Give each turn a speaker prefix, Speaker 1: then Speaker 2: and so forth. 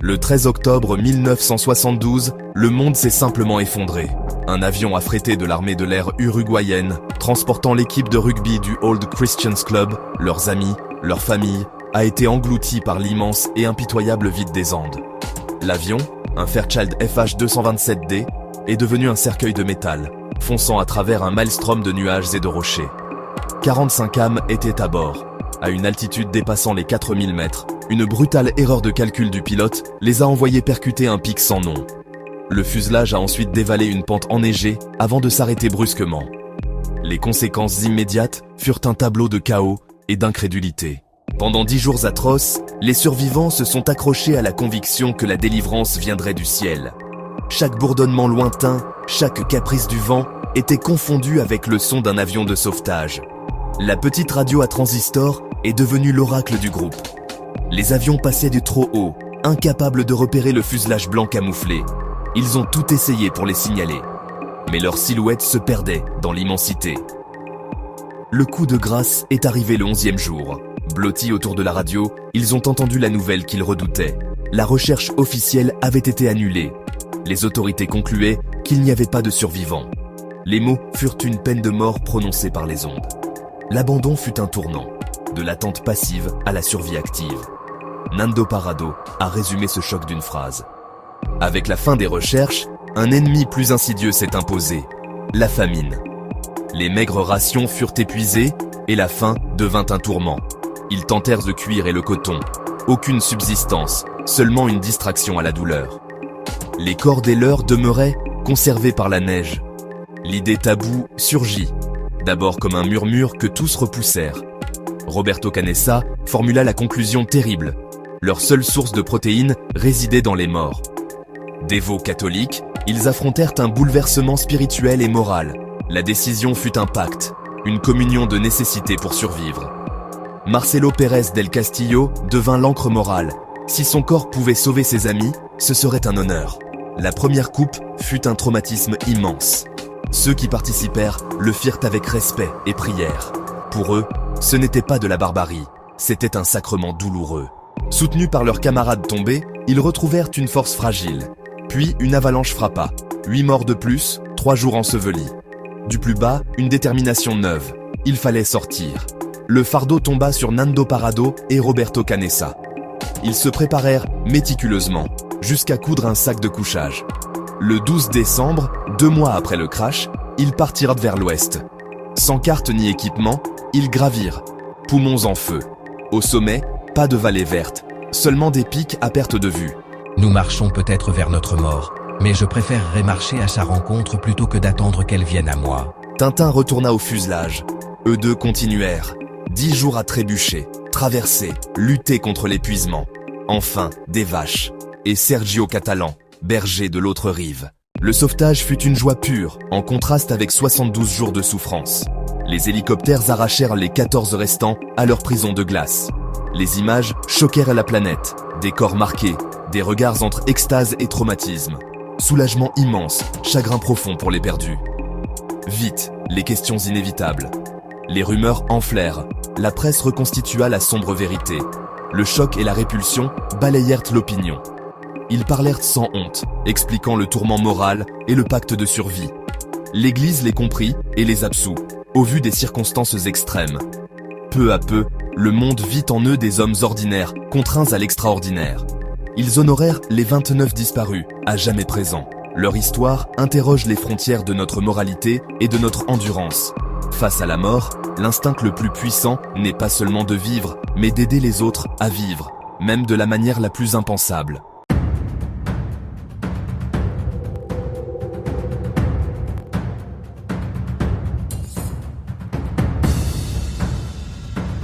Speaker 1: Le 13 octobre 1972, le monde s'est simplement effondré. Un avion affrété de l'armée de l'air uruguayenne, transportant l'équipe de rugby du Old Christians Club, leurs amis, leurs familles, a été englouti par l'immense et impitoyable vide des Andes. L'avion, un Fairchild FH-227D, est devenu un cercueil de métal, fonçant à travers un maelstrom de nuages et de rochers. 45 âmes étaient à bord. À une altitude dépassant les 4000 mètres, une brutale erreur de calcul du pilote les a envoyés percuter un pic sans nom. Le fuselage a ensuite dévalé une pente enneigée avant de s'arrêter brusquement. Les conséquences immédiates furent un tableau de chaos et d'incrédulité. Pendant 10 jours atroces, les survivants se sont accrochés à la conviction que la délivrance viendrait du ciel. Chaque bourdonnement lointain, chaque caprice du vent était confondu avec le son d'un avion de sauvetage. La petite radio à transistor est devenue l'oracle du groupe. Les avions passaient de trop haut, incapables de repérer le fuselage blanc camouflé. Ils ont tout essayé pour les signaler, mais leurs silhouettes se perdaient dans l'immensité. Le coup de grâce est arrivé le 11e jour. Blottis autour de la radio, ils ont entendu la nouvelle qu'ils redoutaient. La recherche officielle avait été annulée. Les autorités concluaient qu'il n'y avait pas de survivants. Les mots furent une peine de mort prononcée par les ondes. L'abandon fut un tournant, de l'attente passive à la survie active. Nando Parrado a résumé ce choc d'une phrase. Avec la fin des recherches, un ennemi plus insidieux s'est imposé, la famine. Les maigres rations furent épuisées et la faim devint un tourment. Ils tentèrent le cuir et le coton. Aucune subsistance, seulement une distraction à la douleur. Les corps des leurs demeuraient conservés par la neige. L'idée taboue surgit, d'abord comme un murmure que tous repoussèrent. Roberto Canessa formula la conclusion terrible. Leur seule source de protéines résidait dans les morts. Dévots catholiques, ils affrontèrent un bouleversement spirituel et moral. La décision fut un pacte, une communion de nécessité pour survivre. Marcelo Pérez del Castillo devint l'encre morale. Si son corps pouvait sauver ses amis, ce serait un honneur. La première coupe fut un traumatisme immense. Ceux qui participèrent le firent avec respect et prière. Pour eux, ce n'était pas de la barbarie, c'était un sacrement douloureux. Soutenus par leurs camarades tombés, ils retrouvèrent une force fragile. Puis une avalanche frappa. 8 morts de plus, 3 jours ensevelis. Du plus bas, une détermination neuve. Il fallait sortir. Le fardeau tomba sur Nando Parrado et Roberto Canessa. Ils se préparèrent méticuleusement, jusqu'à coudre un sac de couchage. Le 12 décembre, 2 mois après le crash, ils partirent vers l'ouest. Sans carte ni équipement, ils gravirent, poumons en feu. Au sommet, pas de vallée verte, seulement des pics à perte de vue.
Speaker 2: Nous marchons peut-être vers notre mort, mais je préférerais marcher à sa rencontre plutôt que d'attendre qu'elle vienne à moi.
Speaker 1: Tintin retourna au fuselage. Eux deux continuèrent. 10 jours à trébucher, traverser, lutter contre l'épuisement. Enfin, des vaches. Et Sergio Catalan, berger de l'autre rive. Le sauvetage fut une joie pure, en contraste avec 72 jours de souffrance. Les hélicoptères arrachèrent les 14 restants à leur prison de glace. Les images choquèrent la planète. Des corps marqués, des regards entre extase et traumatisme. Soulagement immense, chagrin profond pour les perdus. Vite, les questions inévitables. Les rumeurs enflèrent. La presse reconstitua la sombre vérité. Le choc et la répulsion balayèrent l'opinion. Ils parlèrent sans honte, expliquant le tourment moral et le pacte de survie. L'Église les comprit et les absout, au vu des circonstances extrêmes. Peu à peu, le monde vit en eux des hommes ordinaires, contraints à l'extraordinaire. Ils honorèrent les 29 disparus, à jamais présents. Leur histoire interroge les frontières de notre moralité et de notre endurance. Face à la mort, l'instinct le plus puissant n'est pas seulement de vivre, mais d'aider les autres à vivre, même de la manière la plus impensable.